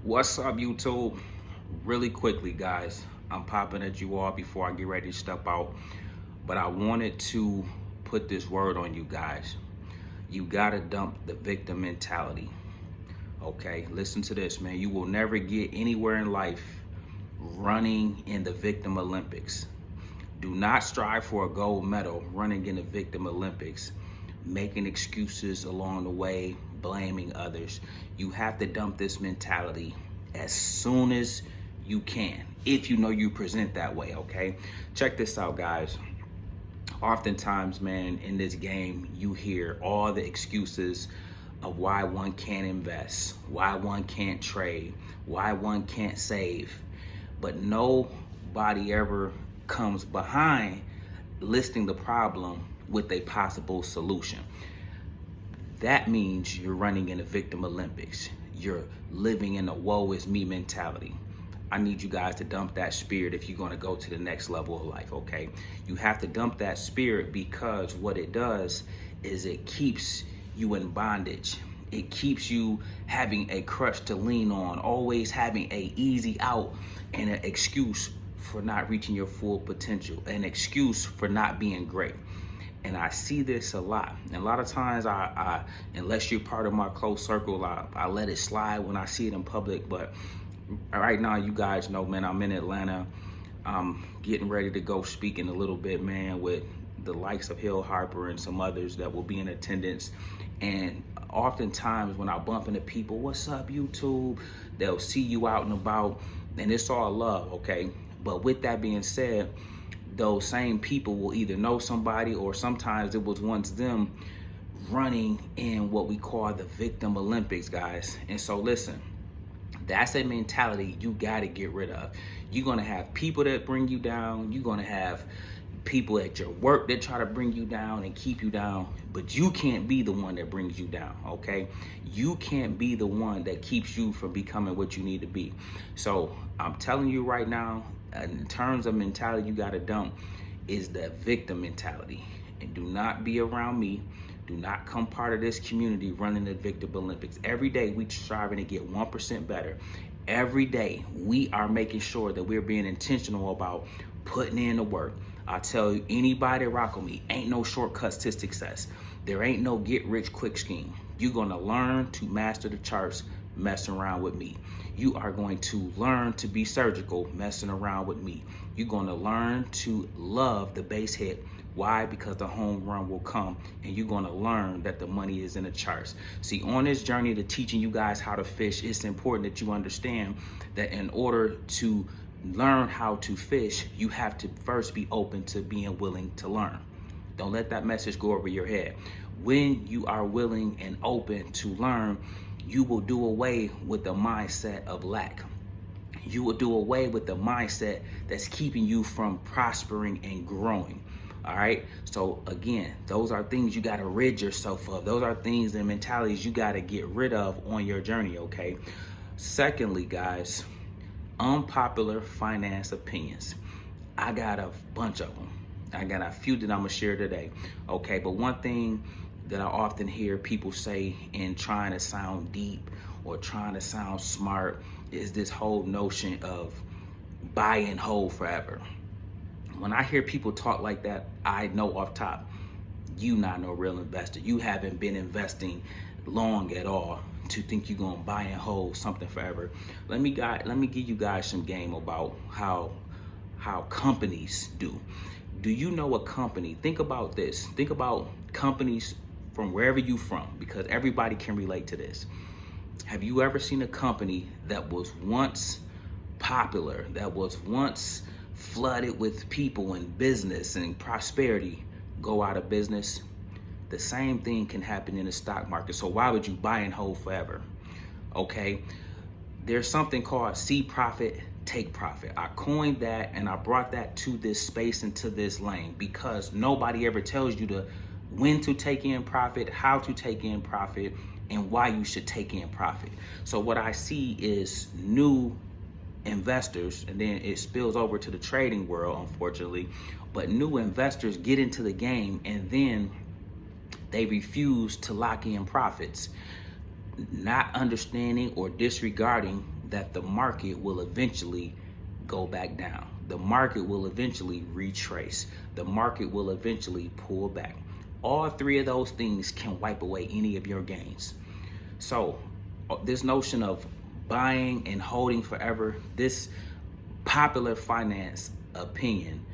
What's up, YouTube? Really quickly, guys, I'm popping at you all before I get ready to step out, but I wanted to put this word on you guys. You gotta dump the victim mentality. Okay, listen to this, man. You will never get anywhere in life running in the victim Olympics. Do not strive for a gold medal running in the victim Olympics, making excuses along the way, blaming others. You have to dump this mentality as soon as you can, if you know you present that way, okay? Check this out, guys. Oftentimes, man, in this game, you hear all the excuses of why one can't invest, why one can't trade, why one can't save, but nobody ever comes behind listing the problem with a possible solution. That means you're running in the victim Olympics. You're living in a woe is me mentality. I need you guys to dump that spirit if you're going to go to the next level of life, okay? You have to dump that spirit because what it does is it keeps you in bondage. It keeps you having a crutch to lean on, always having a easy out and an excuse for not reaching your full potential, an excuse for not being great. And I see this a lot. And a lot of times, I unless you're part of my close circle, I let it slide when I see it in public. But right now, you guys know, man, I'm in Atlanta. I'm getting ready to go speak in a little bit, man, with the likes of Hill Harper and some others that will be in attendance. And oftentimes when I bump into people, what's up, YouTube? They'll see you out and about, and it's all love, okay? But with that being said, those same people will either know somebody or sometimes it was once them running in what we call the victim Olympics, guys. And so listen, that's a mentality you got to get rid of. You're going to have people that bring you down. You're going to have people at your work that try to bring you down and keep you down, but you can't be the one that brings you down, okay? You can't be the one that keeps you from becoming what you need to be. So I'm telling you right now, in terms of mentality you got to dump is the victim mentality. And do not be around me. Do not come part of this community running the victim Olympics. Every day we striving to get 1% better. Every day we are making sure that we're being intentional about putting in the work. I tell you, anybody rock with me, ain't no shortcuts to success. There ain't no get rich quick scheme. You're gonna learn to master the charts messing around with me. You are going to learn to be surgical messing around with me. You're gonna learn to love the base hit. Why? Because the home run will come, and you're gonna learn that the money is in the charts. See, on this journey to teaching you guys how to fish, it's important that you understand that in order to learn how to fish, you have to first be open to being willing to learn. Don't let that message go over your head. When you are willing and open to learn, you will do away with the mindset of lack. You will do away with the mindset that's keeping you from prospering and growing. All right. So again, those are things you got to rid yourself of. Those are things and mentalities you got to get rid of on your journey. Okay. Secondly, guys, unpopular finance opinions. I got a bunch of them. I got a few that I'm gonna share today. Okay, but one thing that I often hear people say in trying to sound deep or trying to sound smart is this whole notion of buy and hold forever. When I hear people talk like that, I know off top, you not no real investor. You haven't been investing long at all to think you're gonna buy and hold something forever. Let me give you guys some game about how companies do. Do you know a company? Think about this. Think about companies from wherever you from, because everybody can relate to this. Have you ever seen a company that was once popular, that was once flooded with people and business and prosperity, go out of business? The same thing can happen in the stock market. So why would you buy and hold forever? Okay. There's something called see profit, take profit. I coined that and I brought that to this space and to this lane because nobody ever tells you when to take in profit, how to take in profit, and why you should take in profit. So what I see is new investors, and then it spills over to the trading world, unfortunately, but new investors get into the game and then they refuse to lock in profits, not understanding or disregarding that the market will eventually go back down. The market will eventually retrace. The market will eventually pull back. All three of those things can wipe away any of your gains. So this notion of buying and holding forever, this popular finance opinion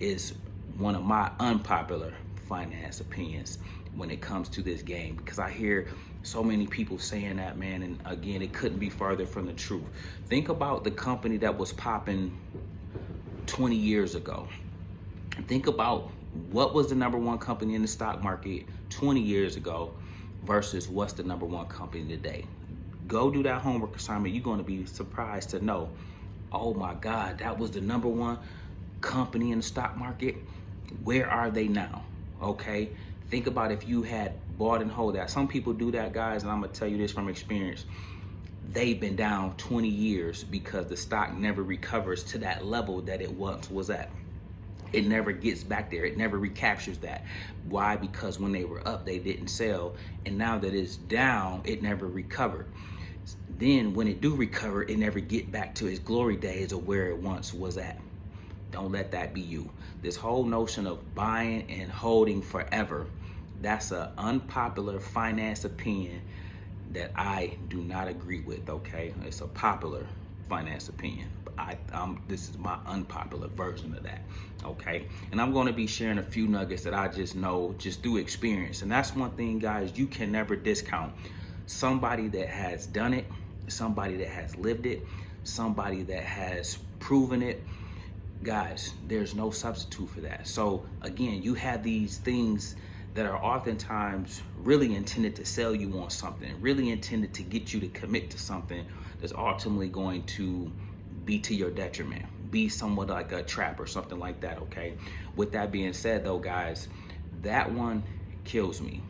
is one of my unpopular finance opinions when it comes to this game, because I hear so many people saying that, man, and again, it couldn't be further from the truth. Think about the company that was popping 20 years ago. Think about what was the number one company in the stock market 20 years ago versus what's the number one company today. Go do that homework assignment. You're going to be surprised to know, oh my God, that was the number one company in the stock market. Where are they now? Okay, think about if you had bought and hold that. Some people do that, guys, and I'm gonna tell you this from experience. They've been down 20 years because the stock never recovers to that level that it once was at. It never gets back there. It never recaptures that. Why? Because when they were up, they didn't sell, and now that it's down, it never recovered. Then when it do recover, it never get back to its glory days of where it once was at. Don't let that be you. This whole notion of buying and holding forever, that's an unpopular finance opinion that I do not agree with, okay? It's a popular finance opinion. This is my unpopular version of that, okay? And I'm gonna be sharing a few nuggets that I just know just through experience. And that's one thing, guys, you can never discount. Somebody that has done it, somebody that has lived it, somebody that has proven it. Guys, there's no substitute for that. So again, you have these things that are oftentimes really intended to sell you on something, really intended to get you to commit to something that's ultimately going to be to your detriment, be somewhat like a trap or something like that, okay? With that being said though, guys, that one kills me.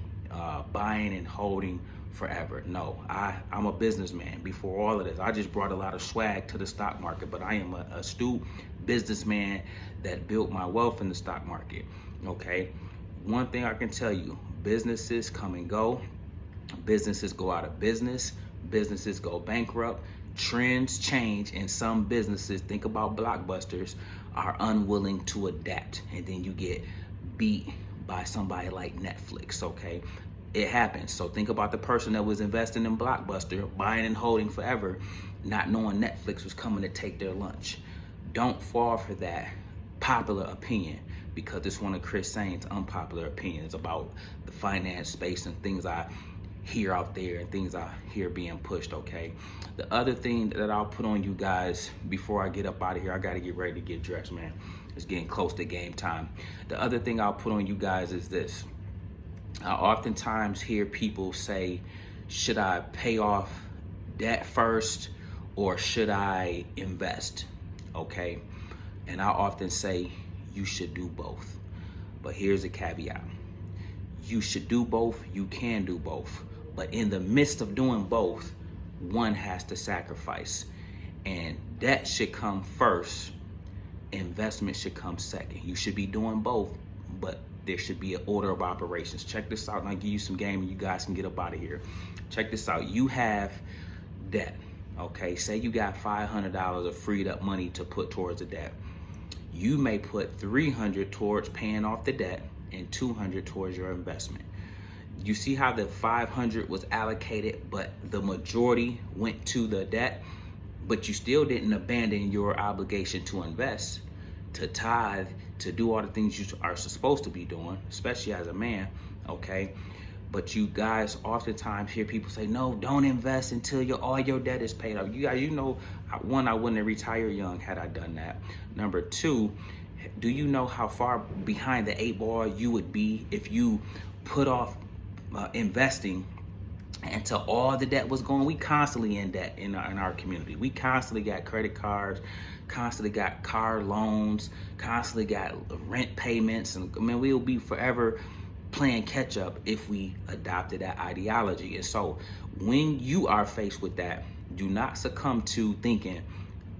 Buying and holding forever. No, I'm a businessman. Before all of this, I just brought a lot of swag to the stock market, but I am an astute businessman that built my wealth in the stock market, okay? One thing I can tell you, businesses come and go, businesses go out of business, businesses go bankrupt, trends change, and some businesses, think about blockbusters, are unwilling to adapt, and then you get beat by somebody like Netflix, okay? It happens. So think about the person that was investing in Blockbuster, buying and holding forever, not knowing Netflix was coming to take their lunch. Don't fall for that popular opinion, because it's one of Chris Saint's unpopular opinions about the finance space and things I hear out there and things I hear being pushed, okay? The other thing that I'll put on you guys before I get up out of here, I gotta get ready to get dressed, man. It's getting close to game time. The other thing I'll put on you guys is this. I oftentimes hear people say, should I pay off debt first or should I invest? Okay. And I often say you should do both. But here's a caveat. You should do both. You can do both. But in the midst of doing both, one has to sacrifice. And debt should come first. Investment should come second. You should be doing both, but there should be an order of operations. Check this out, and I'll give you some game and you guys can get up out of here. Check this out. You have debt, okay? Say you got $500 of freed up money to put towards the debt. You may put $300 towards paying off the debt and $200 towards your investment. You see how the $500 was allocated, but the majority went to the debt, but you still didn't abandon your obligation to invest, to tithe, to do all the things you are supposed to be doing, especially as a man, okay? But you guys oftentimes hear people say, no, don't invest until all your debt is paid off. You guys, you know, one, I wouldn't have retired young had I done that. Number two, do you know how far behind the 8 ball you would be if you put off investing until all the debt was gone? We constantly in debt in our community. We constantly got credit cards, constantly got car loans, constantly got rent payments, and I mean, we'll be forever playing catch up if we adopted that ideology. And so when you are faced with that, do not succumb to thinking,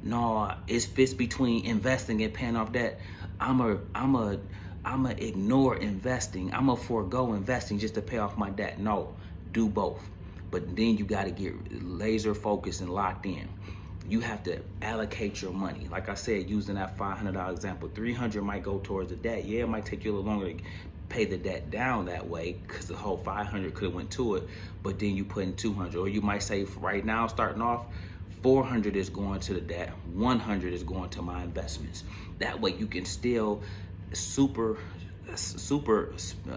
no, it's between investing and paying off debt. I'ma ignore investing. I'ma forego investing just to pay off my debt. No, do both. But then you got to get laser focused and locked in. you have to allocate your money. Like I said, using that $500 example, 300 might go towards the debt. Yeah, it might take you a little longer to pay the debt down that way because the whole 500 could have went to it, but then you put in 200. Or you might say right now, starting off, 400 is going to the debt, 100 is going to my investments. That way you can still super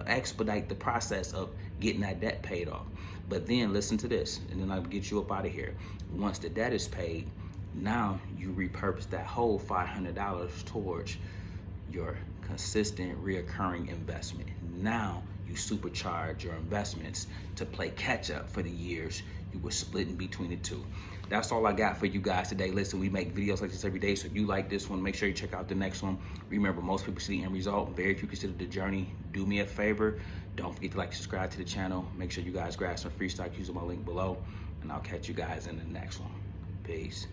expedite the process of getting that debt paid off. But then listen to this, and then I'll get you up out of here. Once the debt is paid, now you repurpose that whole $500 towards your consistent reoccurring investment. Now you supercharge your investments to play catch up for the years you were splitting between the two. That's all I got for you guys today. Listen, we make videos like this every day, so if you like this one, make sure you check out the next one. Remember, most people see the end result, very few consider the journey. Do me a favor, don't forget to like, subscribe to the channel. Make sure you guys grab some free stock using my link below, and I'll catch you guys in the next one. Peace.